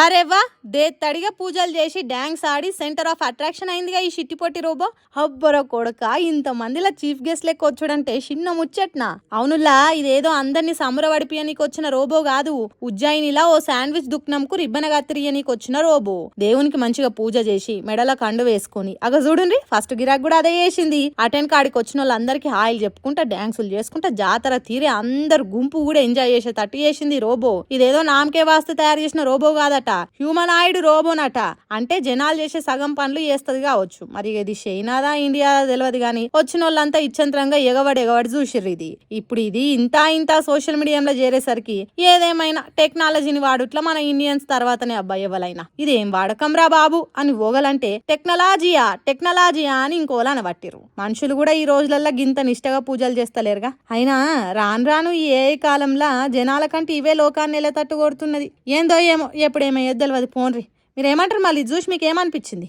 అరేవా తడిగా పూజలు చేసి డాన్స్ ఆడి సెంటర్ ఆఫ్ అట్రాక్షన్ అయిందిగా ఈ షిట్టిపొట్టి రోబో. హబ్బరో కొడక ఇంత మందిలా చీఫ్ గెస్ట్ లెక్క వచ్చుడంటే చిన్న ముచ్చట్నా. అవునులా ఇదేదో అందరినీ సంబరపడిపియనీకి వచ్చిన రోబో కాదు. ఉజ్జయినిలా ఓ శాండ్విచ్ దుక్నంకు రిబ్బన కత్తిరియనీకి వచ్చిన రోబో. దేవునికి మంచిగా పూజ చేసి మెడల కండు వేసుకుని అగ చూడండి ఫస్ట్ గిరాక్ కూడా అదే చేసింది. అటెండ్ కాడికి వచ్చిన వాళ్ళందరికీ హాయిలు చెప్పుకుంటా డాన్సులు చేసుకుంటా జాతర తీరే అందరు గుంపు కూడా ఎంజాయ్ చేసేటట్టు చేసింది రోబో. ఇదేదో నామకే వాస్తు తయారు చేసిన రోబో కాదట, హ్యూమనాయిడ్ రోబోనట. అంటే జనాలు చేసే సగం పనులు చేస్తుంది కావచ్చు. మరి ఇది చైనాదా ఇండియా తెలియదు గాని వచ్చిన వాళ్ళంతా ఇచ్చంతరంగా ఎగవడి చూసిర్రు. ఇప్పుడు ఇది ఇంత సోషల్ మీడియాలో చేరేసరికి ఏదేమైనా టెక్నాలజీని వాడుట్లా మన ఇండియన్స్ తర్వాతనే అబ్బాయి ఎవరైనా ఇదేం వాడకం రా బాబు అని ఓగలంటే టెక్నాలజీయా అని ఇంకోలా పట్టిరు. మనుషులు కూడా ఈ రోజులల్లో గింత నిష్టగా పూజలు చేస్తలేరుగా. అయినా రాను ఈ ఏ కాలంలో జనాల కంటే ఇవే లోకాన్ని ఎలా తట్టు కొడుతున్నది. ఏందో ఏమో ఎప్పుడేమో తెలియదు. పోన్రి, మీరేమంటారు? మళ్ళీ చూసి మీకు ఏమనిపించింది?